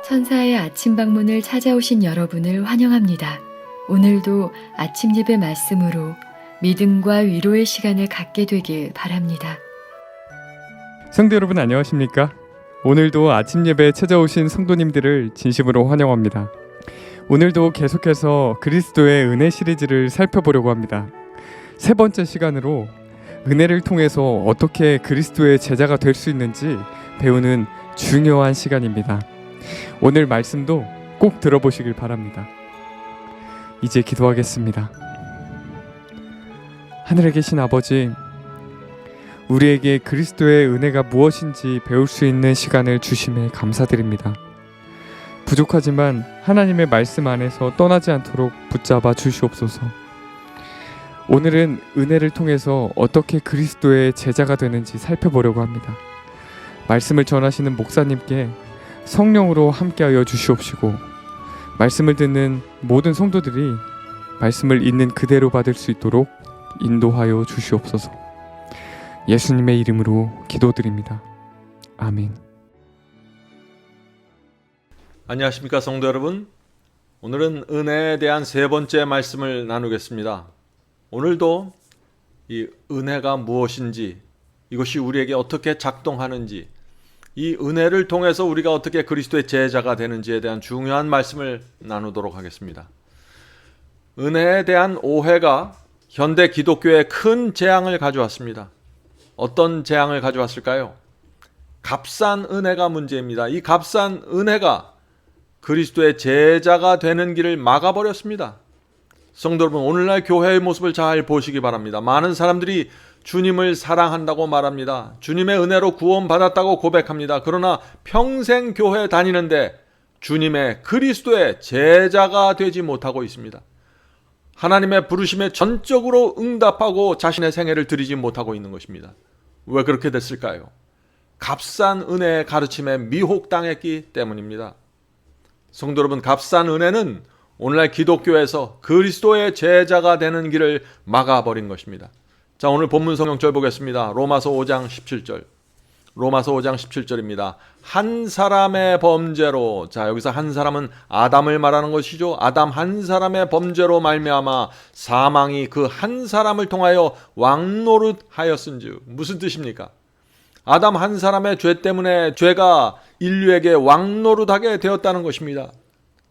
천사의 아침 방문을 찾아오신 여러분을 환영합니다. 오늘도 아침 예배 말씀으로 믿음과 위로의 시간을 갖게 되길 바랍니다. 성도 여러분 안녕하십니까? 오늘도 아침 예배에 찾아오신 성도님들을 진심으로 환영합니다. 오늘도 계속해서 그리스도의 은혜 시리즈를 살펴보려고 합니다. 세 번째 시간으로 은혜를 통해서 어떻게 그리스도의 제자가 될 수 있는지 배우는 중요한 시간입니다. 오늘 말씀도 꼭 들어보시길 바랍니다. 이제 기도하겠습니다. 하늘에 계신 아버지, 우리에게 그리스도의 은혜가 무엇인지 배울 수 있는 시간을 주심에 감사드립니다. 부족하지만 하나님의 말씀 안에서 떠나지 않도록 붙잡아 주시옵소서. 오늘은 은혜를 통해서 어떻게 그리스도의 제자가 되는지 살펴보려고 합니다. 말씀을 전하시는 목사님께 성령으로 함께하여 주시옵시고, 말씀을 듣는 모든 성도들이 말씀을 있는 그대로 받을 수 있도록 인도하여 주시옵소서. 예수님의 이름으로 기도드립니다. 아멘. 안녕하십니까 성도 여러분. 오늘은 은혜에 대한 세 번째 말씀을 나누겠습니다. 오늘도 이 은혜가 무엇인지, 이것이 우리에게 어떻게 작동하는지, 이 은혜를 통해서 우리가 어떻게 그리스도의 제자가 되는지에 대한 중요한 말씀을 나누도록 하겠습니다. 은혜에 대한 오해가 현대 기독교에 큰 재앙을 가져왔습니다. 어떤 재앙을 가져왔을까요? 값싼 은혜가 문제입니다. 이 값싼 은혜가 그리스도의 제자가 되는 길을 막아버렸습니다. 성도 여러분, 오늘날 교회의 모습을 잘 보시기 바랍니다. 많은 사람들이 주님을 사랑한다고 말합니다. 주님의 은혜로 구원받았다고 고백합니다. 그러나 평생 교회 다니는데 주님의 그리스도의 제자가 되지 못하고 있습니다. 하나님의 부르심에 전적으로 응답하고 자신의 생애를 드리지 못하고 있는 것입니다. 왜 그렇게 됐을까요? 값싼 은혜의 가르침에 미혹당했기 때문입니다. 성도 여러분, 값싼 은혜는 오늘날 기독교에서 그리스도의 제자가 되는 길을 막아버린 것입니다. 자, 오늘 본문 성경절 보겠습니다. 로마서 5장 17절. 로마서 5장 17절입니다. 한 사람의 범죄로, 자, 여기서 한 사람은 아담을 말하는 것이죠. 아담 한 사람의 범죄로 말미암아 사망이 그 한 사람을 통하여 왕노릇하였은즉. 무슨 뜻입니까? 아담 한 사람의 죄 때문에 죄가 인류에게 왕노릇하게 되었다는 것입니다.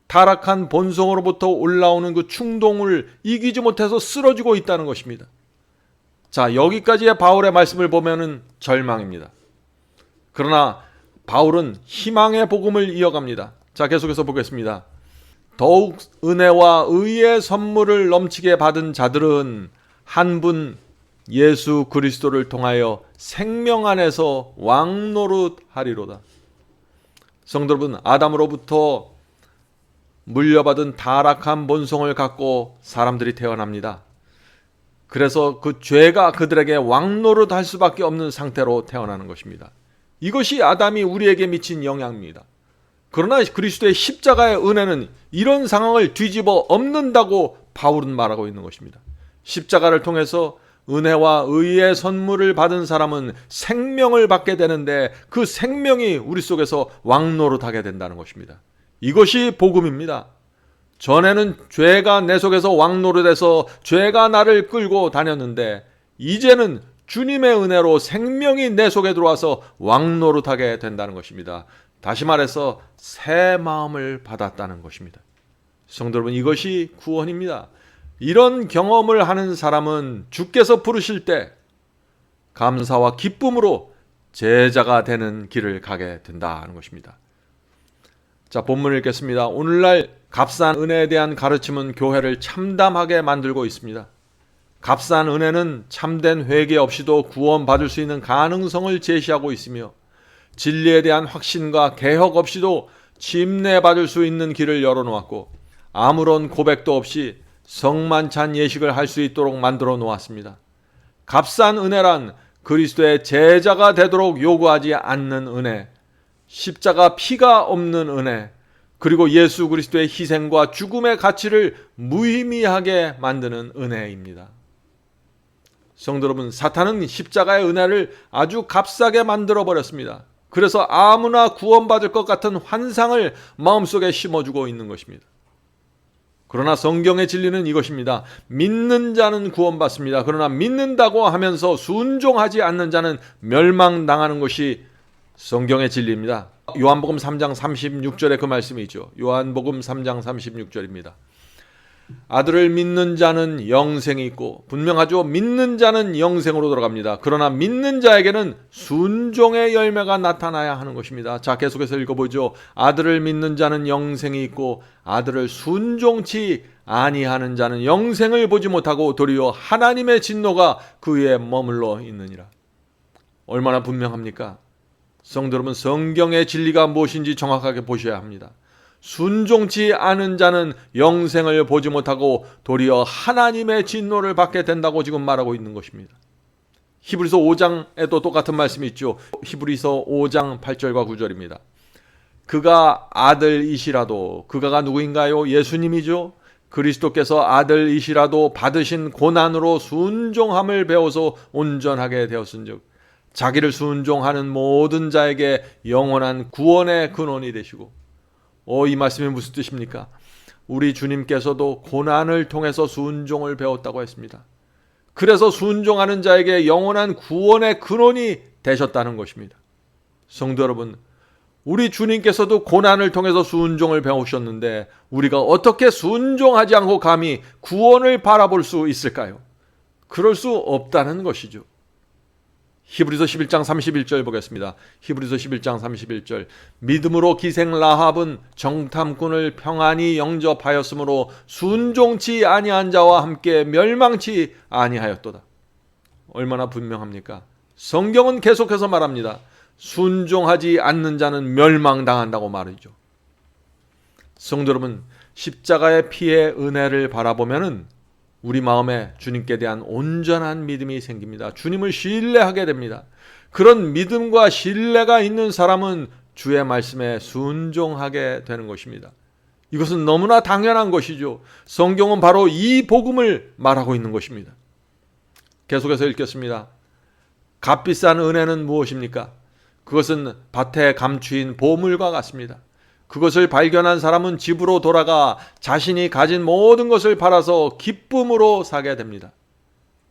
타락한 본성으로부터 올라오는 그 충동을 이기지 못해서 쓰러지고 있다는 것입니다. 자, 여기까지의 바울의 말씀을 보면은 절망입니다. 그러나 바울은 희망의 복음을 이어갑니다. 자, 계속해서 보겠습니다. 더욱 은혜와 의의 선물을 넘치게 받은 자들은 한 분 예수 그리스도를 통하여 생명 안에서 왕노릇하리로다. 성도 여러분, 아담으로부터 물려받은 타락한 본성을 갖고 사람들이 태어납니다. 그래서 그 죄가 그들에게 왕노릇할 수밖에 없는 상태로 태어나는 것입니다. 이것이 아담이 우리에게 미친 영향입니다. 그러나 그리스도의 십자가의 은혜는 이런 상황을 뒤집어 엎는다고 바울은 말하고 있는 것입니다. 십자가를 통해서 은혜와 의의 선물을 받은 사람은 생명을 받게 되는데 그 생명이 우리 속에서 왕노릇하게 된다는 것입니다. 이것이 복음입니다. 전에는 죄가 내 속에서 왕노릇해서 죄가 나를 끌고 다녔는데 이제는 주님의 은혜로 생명이 내 속에 들어와서 왕노릇하게 된다는 것입니다. 다시 말해서 새 마음을 받았다는 것입니다. 성도 여러분, 이것이 구원입니다. 이런 경험을 하는 사람은 주께서 부르실 때 감사와 기쁨으로 제자가 되는 길을 가게 된다는 것입니다. 자, 본문을 읽겠습니다. 오늘날 값싼 은혜에 대한 가르침은 교회를 참담하게 만들고 있습니다. 값싼 은혜는 참된 회개 없이도 구원받을 수 있는 가능성을 제시하고 있으며 진리에 대한 확신과 개혁 없이도 침례받을 수 있는 길을 열어놓았고 아무런 고백도 없이 성만찬 예식을 할 수 있도록 만들어 놓았습니다. 값싼 은혜란 그리스도의 제자가 되도록 요구하지 않는 은혜, 십자가 피가 없는 은혜, 그리고 예수 그리스도의 희생과 죽음의 가치를 무의미하게 만드는 은혜입니다. 성도 여러분, 사탄은 십자가의 은혜를 아주 값싸게 만들어 버렸습니다. 그래서 아무나 구원받을 것 같은 환상을 마음속에 심어주고 있는 것입니다. 그러나 성경의 진리는 이것입니다. 믿는 자는 구원받습니다. 그러나 믿는다고 하면서 순종하지 않는 자는 멸망당하는 것이 성경의 진리입니다. 요한복음 3장 36절에 그 말씀이 있죠. 요한복음 3장 36절입니다. 아들을 믿는 자는 영생이 있고, 분명하죠. 믿는 자는 영생으로 들어갑니다. 그러나 믿는 자에게는 순종의 열매가 나타나야 하는 것입니다. 자, 계속해서 읽어보죠. 아들을 믿는 자는 영생이 있고 아들을 순종치 아니하는 자는 영생을 보지 못하고 도리어 하나님의 진노가 그 위에 머물러 있느니라. 얼마나 분명합니까? 성도 여러분, 성경의 진리가 무엇인지 정확하게 보셔야 합니다. 순종치 않은 자는 영생을 보지 못하고 도리어 하나님의 진노를 받게 된다고 지금 말하고 있는 것입니다. 히브리서 5장에도 똑같은 말씀이 있죠. 히브리서 5장 8절과 9절입니다. 그가 아들이시라도, 그가가 누구인가요? 예수님이죠. 그리스도께서 아들이시라도 받으신 고난으로 순종함을 배워서 온전하게 되었은즉 자기를 순종하는 모든 자에게 영원한 구원의 근원이 되시고, 이 말씀이 무슨 뜻입니까? 우리 주님께서도 고난을 통해서 순종을 배웠다고 했습니다. 그래서 순종하는 자에게 영원한 구원의 근원이 되셨다는 것입니다. 성도 여러분, 우리 주님께서도 고난을 통해서 순종을 배우셨는데 우리가 어떻게 순종하지 않고 감히 구원을 바라볼 수 있을까요? 그럴 수 없다는 것이죠. 히브리서 11장 31절 보겠습니다. 히브리서 11장 31절. 믿음으로 기생 라합은 정탐꾼을 평안히 영접하였으므로 순종치 아니한 자와 함께 멸망치 아니하였도다. 얼마나 분명합니까? 성경은 계속해서 말합니다. 순종하지 않는 자는 멸망당한다고 말이죠. 성도 여러분, 십자가의 피의 은혜를 바라보면은 우리 마음에 주님께 대한 온전한 믿음이 생깁니다. 주님을 신뢰하게 됩니다. 그런 믿음과 신뢰가 있는 사람은 주의 말씀에 순종하게 되는 것입니다. 이것은 너무나 당연한 것이죠. 성경은 바로 이 복음을 말하고 있는 것입니다. 계속해서 읽겠습니다. 값비싼 은혜는 무엇입니까? 그것은 밭에 감추인 보물과 같습니다. 그것을 발견한 사람은 집으로 돌아가 자신이 가진 모든 것을 팔아서 기쁨으로 사게 됩니다.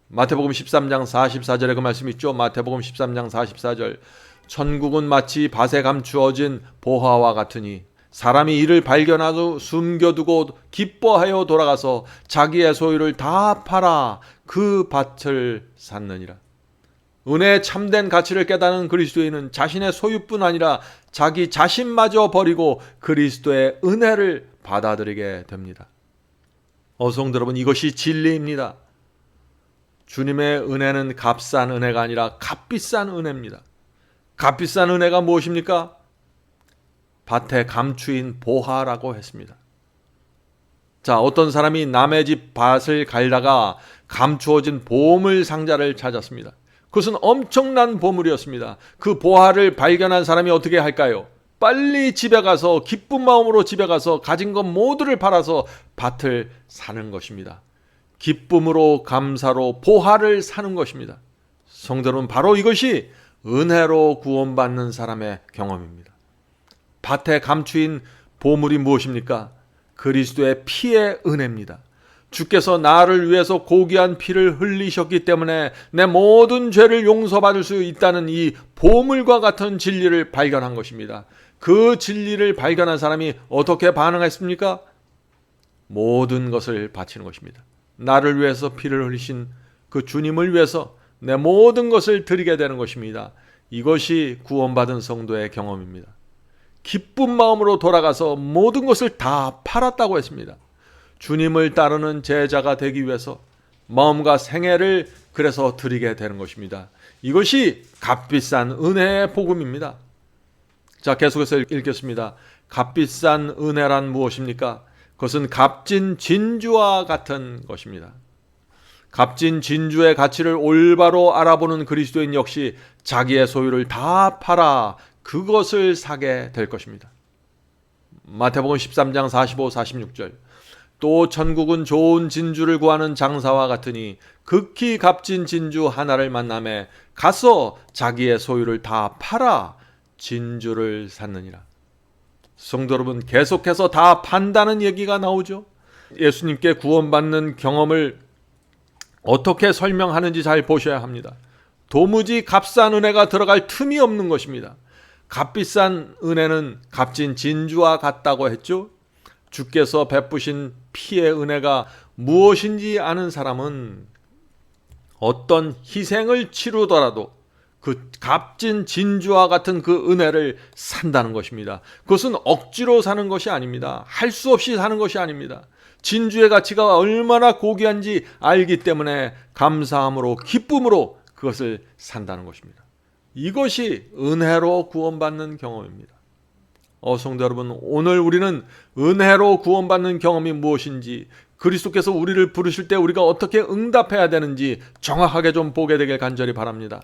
마태복음 13장 44절에 그 말씀이 있죠. 마태복음 13장 44절. 천국은 마치 밭에 감추어진 보화와 같으니 사람이 이를 발견하고 숨겨두고 기뻐하여 돌아가서 자기의 소유를 다 팔아 그 밭을 샀느니라. 은혜의 참된 가치를 깨닫는 그리스도인은 자신의 소유뿐 아니라 자기 자신마저 버리고 그리스도의 은혜를 받아들이게 됩니다. 성도 여러분, 이것이 진리입니다. 주님의 은혜는 값싼 은혜가 아니라 값비싼 은혜입니다. 값비싼 은혜가 무엇입니까? 밭에 감추인 보화라고 했습니다. 자, 어떤 사람이 남의 집 밭을 갈다가 감추어진 보물 상자를 찾았습니다. 그것은 엄청난 보물이었습니다. 그 보화를 발견한 사람이 어떻게 할까요? 빨리 집에 가서 기쁜 마음으로 집에 가서 가진 것 모두를 팔아서 밭을 사는 것입니다. 기쁨으로 감사로 보화를 사는 것입니다. 성도 여러분, 바로 이것이 은혜로 구원받는 사람의 경험입니다. 밭에 감추인 보물이 무엇입니까? 그리스도의 피의 은혜입니다. 주께서 나를 위해서 고귀한 피를 흘리셨기 때문에 내 모든 죄를 용서받을 수 있다는 이 보물과 같은 진리를 발견한 것입니다. 그 진리를 발견한 사람이 어떻게 반응했습니까? 모든 것을 바치는 것입니다. 나를 위해서 피를 흘리신 그 주님을 위해서 내 모든 것을 드리게 되는 것입니다. 이것이 구원받은 성도의 경험입니다. 기쁜 마음으로 돌아가서 모든 것을 다 팔았다고 했습니다. 주님을 따르는 제자가 되기 위해서 마음과 생애를 그래서 드리게 되는 것입니다. 이것이 값비싼 은혜의 복음입니다. 자, 계속해서 읽겠습니다. 값비싼 은혜란 무엇입니까? 그것은 값진 진주와 같은 것입니다. 값진 진주의 가치를 올바로 알아보는 그리스도인 역시 자기의 소유를 다 팔아 그것을 사게 될 것입니다. 마태복음 13장 45, 46절. 또 천국은 좋은 진주를 구하는 장사와 같으니 극히 값진 진주 하나를 만나매 가서 자기의 소유를 다 팔아 진주를 샀느니라. 성도 여러분, 계속해서 다 판다는 얘기가 나오죠. 예수님께 구원받는 경험을 어떻게 설명하는지 잘 보셔야 합니다. 도무지 값싼 은혜가 들어갈 틈이 없는 것입니다. 값비싼 은혜는 값진 진주와 같다고 했죠. 주께서 베푸신 피의 은혜가 무엇인지 아는 사람은 어떤 희생을 치르더라도 그 값진 진주와 같은 그 은혜를 산다는 것입니다. 그것은 억지로 사는 것이 아닙니다. 할 수 없이 사는 것이 아닙니다. 진주의 가치가 얼마나 고귀한지 알기 때문에 감사함으로 기쁨으로 그것을 산다는 것입니다. 이것이 은혜로 구원받는 경험입니다. 성도 여러분, 오늘 우리는 은혜로 구원받는 경험이 무엇인지, 그리스도께서 우리를 부르실 때 우리가 어떻게 응답해야 되는지 정확하게 좀 보게 되길 간절히 바랍니다.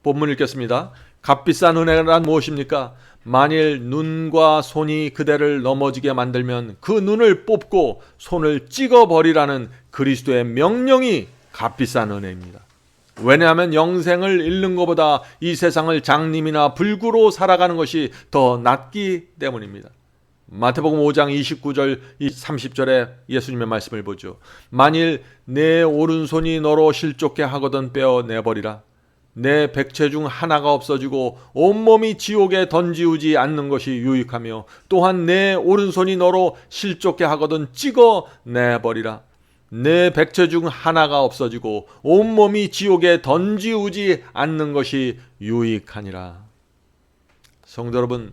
본문 읽겠습니다. 값비싼 은혜란 무엇입니까? 만일 눈과 손이 그대를 넘어지게 만들면 그 눈을 뽑고 손을 찍어버리라는 그리스도의 명령이 값비싼 은혜입니다. 왜냐하면 영생을 잃는 것보다 이 세상을 장님이나 불구로 살아가는 것이 더 낫기 때문입니다. 마태복음 5장 29절 30절에 예수님의 말씀을 보죠. 만일 내 오른손이 너로 실족해 하거든 빼어내버리라. 내 백체 중 하나가 없어지고 온몸이 지옥에 던지우지 않는 것이 유익하며 또한 내 오른손이 너로 실족해 하거든 찍어내버리라. 내 백체 중 하나가 없어지고 온몸이 지옥에 던지우지 않는 것이 유익하니라. 성도 여러분,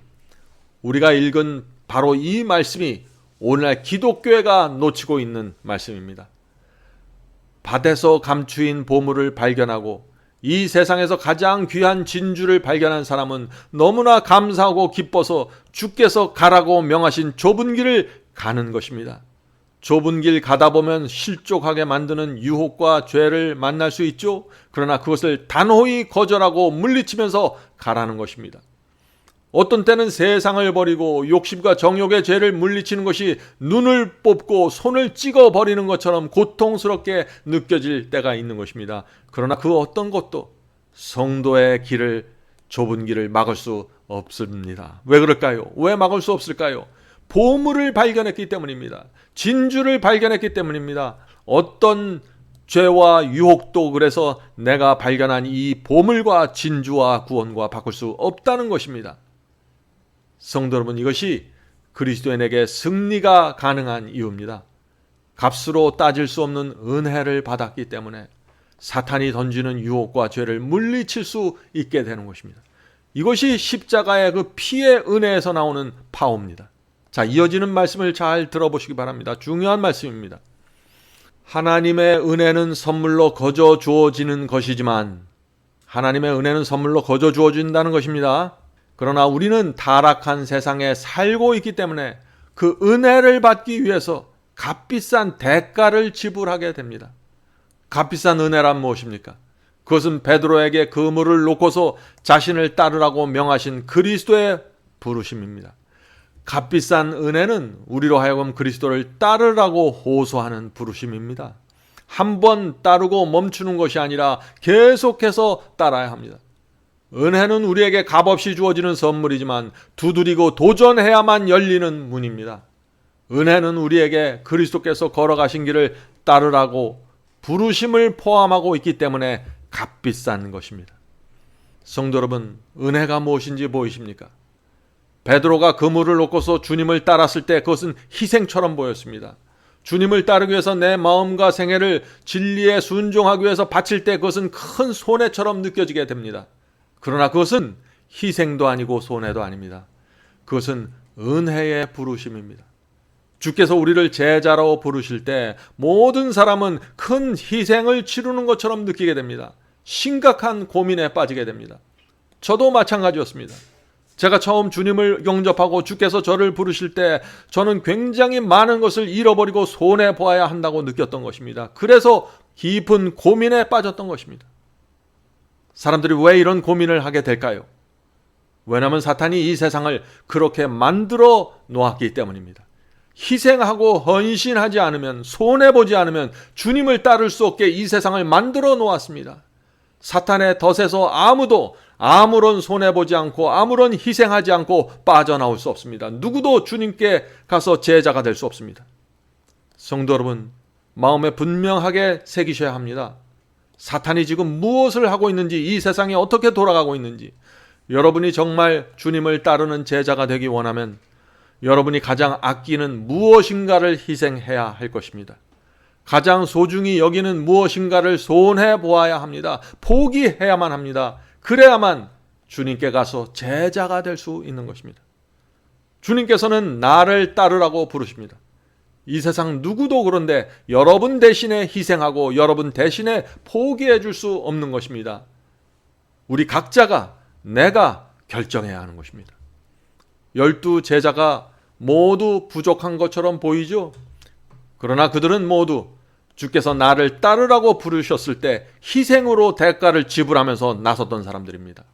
우리가 읽은 바로 이 말씀이 오늘날 기독교회가 놓치고 있는 말씀입니다. 밭에서 감추인 보물을 발견하고 이 세상에서 가장 귀한 진주를 발견한 사람은 너무나 감사하고 기뻐서 주께서 가라고 명하신 좁은 길을 가는 것입니다. 좁은 길 가다 보면 실족하게 만드는 유혹과 죄를 만날 수 있죠. 그러나 그것을 단호히 거절하고 물리치면서 가라는 것입니다. 어떤 때는 세상을 버리고 욕심과 정욕의 죄를 물리치는 것이 눈을 뽑고 손을 찍어버리는 것처럼 고통스럽게 느껴질 때가 있는 것입니다. 그러나 그 어떤 것도 성도의 길을, 좁은 길을 막을 수 없습니다. 왜 그럴까요? 왜 막을 수 없을까요? 보물을 발견했기 때문입니다. 진주를 발견했기 때문입니다. 어떤 죄와 유혹도 그래서 내가 발견한 이 보물과 진주와 구원과 바꿀 수 없다는 것입니다. 성도 여러분, 이것이 그리스도인에게 승리가 가능한 이유입니다. 값으로 따질 수 없는 은혜를 받았기 때문에 사탄이 던지는 유혹과 죄를 물리칠 수 있게 되는 것입니다. 이것이 십자가의 그 피의 은혜에서 나오는 파워입니다. 자, 이어지는 말씀을 잘 들어보시기 바랍니다. 중요한 말씀입니다. 하나님의 은혜는 선물로 거저 주어지는 것이지만, 하나님의 은혜는 선물로 거저 주어진다는 것입니다. 그러나 우리는 타락한 세상에 살고 있기 때문에 그 은혜를 받기 위해서 값비싼 대가를 지불하게 됩니다. 값비싼 은혜란 무엇입니까? 그것은 베드로에게 그물을 놓고서 자신을 따르라고 명하신 그리스도의 부르심입니다. 값비싼 은혜는 우리로 하여금 그리스도를 따르라고 호소하는 부르심입니다. 한 번 따르고 멈추는 것이 아니라 계속해서 따라야 합니다. 은혜는 우리에게 값없이 주어지는 선물이지만 두드리고 도전해야만 열리는 문입니다. 은혜는 우리에게 그리스도께서 걸어가신 길을 따르라고 부르심을 포함하고 있기 때문에 값비싼 것입니다. 성도 여러분, 은혜가 무엇인지 보이십니까? 베드로가 그물을 놓고서 주님을 따랐을 때 그것은 희생처럼 보였습니다. 주님을 따르기 위해서 내 마음과 생애를 진리에 순종하기 위해서 바칠 때 그것은 큰 손해처럼 느껴지게 됩니다. 그러나 그것은 희생도 아니고 손해도 아닙니다. 그것은 은혜의 부르심입니다. 주께서 우리를 제자로 부르실 때 모든 사람은 큰 희생을 치르는 것처럼 느끼게 됩니다. 심각한 고민에 빠지게 됩니다. 저도 마찬가지였습니다. 제가 처음 주님을 영접하고 주께서 저를 부르실 때 저는 굉장히 많은 것을 잃어버리고 손해보아야 한다고 느꼈던 것입니다. 그래서 깊은 고민에 빠졌던 것입니다. 사람들이 왜 이런 고민을 하게 될까요? 왜냐하면 사탄이 이 세상을 그렇게 만들어 놓았기 때문입니다. 희생하고 헌신하지 않으면, 손해보지 않으면 주님을 따를 수 없게 이 세상을 만들어 놓았습니다. 사탄의 덫에서 아무도 아무런 손해보지 않고 아무런 희생하지 않고 빠져나올 수 없습니다. 누구도 주님께 가서 제자가 될 수 없습니다. 성도 여러분, 마음에 분명하게 새기셔야 합니다. 사탄이 지금 무엇을 하고 있는지, 이 세상이 어떻게 돌아가고 있는지, 여러분이 정말 주님을 따르는 제자가 되기 원하면 여러분이 가장 아끼는 무엇인가를 희생해야 할 것입니다. 가장 소중히 여기는 무엇인가를 손해 보아야 합니다. 포기해야만 합니다. 그래야만 주님께 가서 제자가 될 수 있는 것입니다. 주님께서는 나를 따르라고 부르십니다. 이 세상 누구도 그런데 여러분 대신에 희생하고 여러분 대신에 포기해 줄 수 없는 것입니다. 우리 각자가, 내가 결정해야 하는 것입니다. 12 제자가 모두 부족한 것처럼 보이죠? 그러나 그들은 모두 주께서 나를 따르라고 부르셨을 때 희생으로 대가를 지불하면서 나섰던 사람들입니다.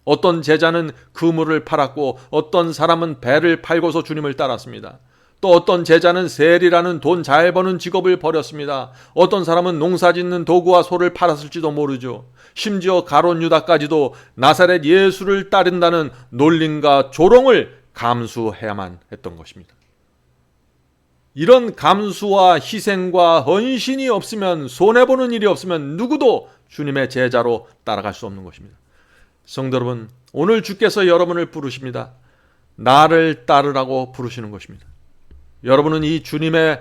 어떤 제자는 그물을 팔았고 어떤 사람은 배를 팔고서 주님을 따랐습니다. 또 어떤 제자는 셀이라는 돈 잘 버는 직업을 버렸습니다. 어떤 사람은 농사 짓는 도구와 소를 팔았을지도 모르죠. 심지어 가룟 유다까지도 나사렛 예수를 따른다는 놀림과 조롱을 감수해야만 했던 것입니다. 이런 감수와 희생과 헌신이 없으면, 손해보는 일이 없으면 누구도 주님의 제자로 따라갈 수 없는 것입니다. 성도 여러분, 오늘 주께서 여러분을 부르십니다. 나를 따르라고 부르시는 것입니다. 여러분은 이 주님의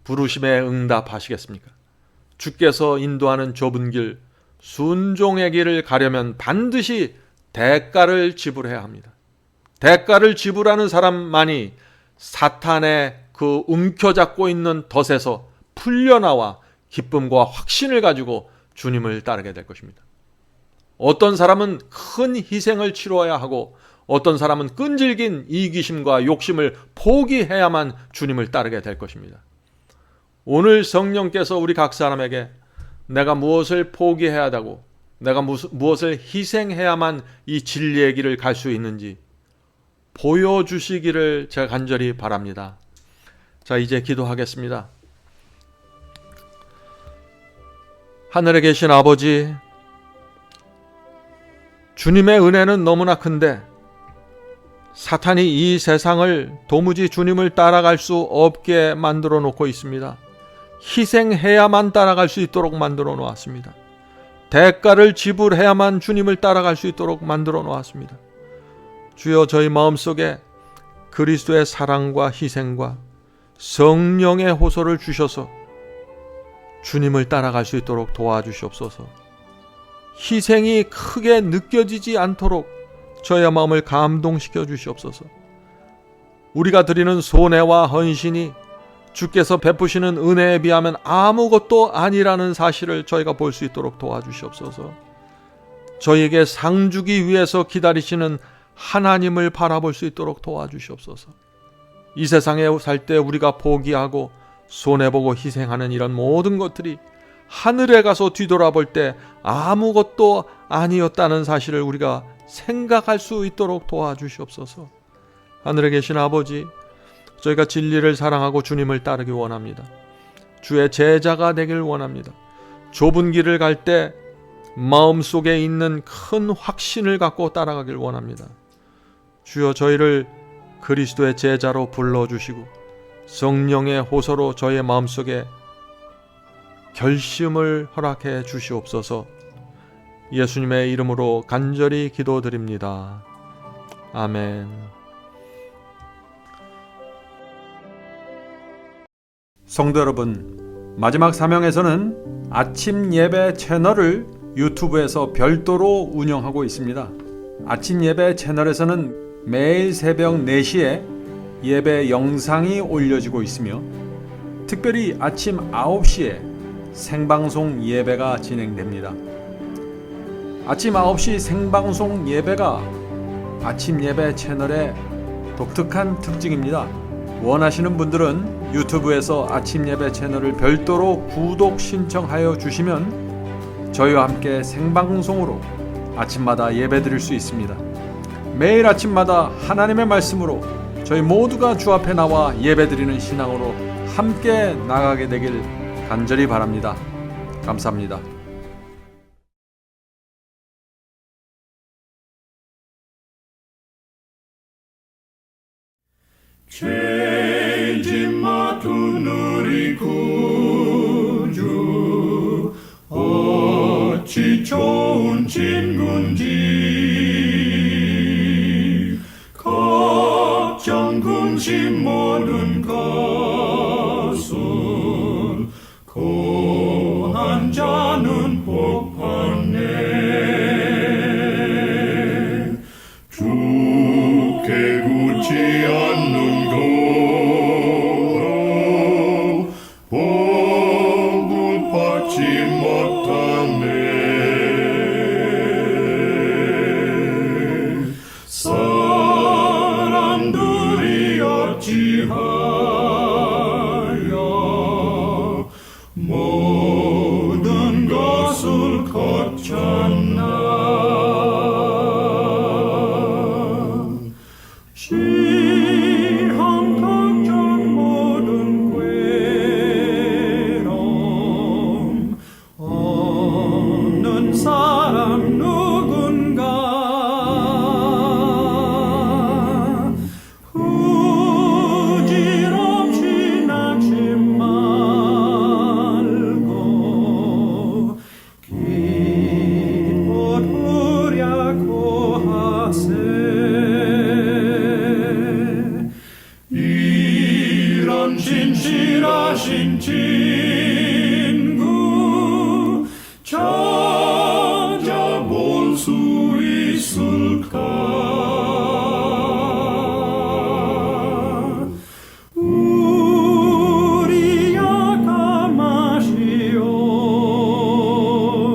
부르심에 응답하시겠습니까? 주께서 인도하는 좁은 길, 순종의 길을 가려면 반드시 대가를 지불해야 합니다. 대가를 지불하는 사람만이 사탄의 그 움켜잡고 있는 덫에서 풀려나와 기쁨과 확신을 가지고 주님을 따르게 될 것입니다. 어떤 사람은 큰 희생을 치러야 하고 어떤 사람은 끈질긴 이기심과 욕심을 포기해야만 주님을 따르게 될 것입니다. 오늘 성령께서 우리 각 사람에게 내가 무엇을 포기해야 하고 내가 무엇을 희생해야만 이 진리의 길을 갈 수 있는지 보여주시기를 제가 간절히 바랍니다. 자, 이제 기도하겠습니다. 하늘에 계신 아버지, 주님의 은혜는 너무나 큰데 사탄이 이 세상을 도무지 주님을 따라갈 수 없게 만들어 놓고 있습니다. 희생해야만 따라갈 수 있도록 만들어 놓았습니다. 대가를 지불해야만 주님을 따라갈 수 있도록 만들어 놓았습니다. 주여, 저희 마음속에 그리스도의 사랑과 희생과 성령의 호소를 주셔서 주님을 따라갈 수 있도록 도와주시옵소서. 희생이 크게 느껴지지 않도록 저의 마음을 감동시켜 주시옵소서. 우리가 드리는 손해와 헌신이 주께서 베푸시는 은혜에 비하면 아무것도 아니라는 사실을 저희가 볼 수 있도록 도와주시옵소서. 저희에게 상 주기 위해서 기다리시는 하나님을 바라볼 수 있도록 도와주시옵소서. 이 세상에 살 때 우리가 포기하고 손해보고 희생하는 이런 모든 것들이 하늘에 가서 뒤돌아볼 때 아무것도 아니었다는 사실을 우리가 생각할 수 있도록 도와주시옵소서. 하늘에 계신 아버지, 저희가 진리를 사랑하고 주님을 따르기 원합니다. 주의 제자가 되길 원합니다. 좁은 길을 갈 때 마음속에 있는 큰 확신을 갖고 따라가길 원합니다. 주여, 저희를 그리스도의 제자로 불러주시고 성령의 호소로 저희의 마음속에 결심을 허락해 주시옵소서. 예수님의 이름으로 간절히 기도드립니다. 아멘. 성도 여러분, 마지막 사명에서는 아침 예배 채널을 유튜브에서 별도로 운영하고 있습니다. 아침 예배 채널에서는 매일 새벽 4시에 예배 영상이 올려지고 있으며 특별히 아침 9시에 생방송 예배가 진행됩니다. 아침 9시 생방송 예배가 아침 예배 채널의 독특한 특징입니다. 원하시는 분들은 유튜브에서 아침 예배 채널을 별도로 구독 신청하여 주시면 저희와 함께 생방송으로 아침마다 예배 드릴 수 있습니다. 매일 아침마다 하나님의 말씀으로 저희 모두가 주 앞에 나와 예배 드리는 신앙으로 함께 나가게 되길 간절히 바랍니다. 감사합니다. 죄짐 맡은 우리 구주 어찌 좋은 친군지 걱정 근심 모든 것은 고한 자는 복 받네 주께 굳지 않는 거로 복을 받지 못하네 사람들이 어찌하여 모든 것을 거쳤나 시험 걱정 모든 괴로움 없는 사람 누군가 후질없이 낙심 말고 기도하랴 고하세 이런 진실하신 친구 찾아볼 수 있을까 우리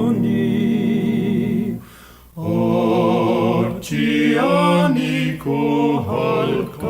약함하시오니 어찌 아니고 할까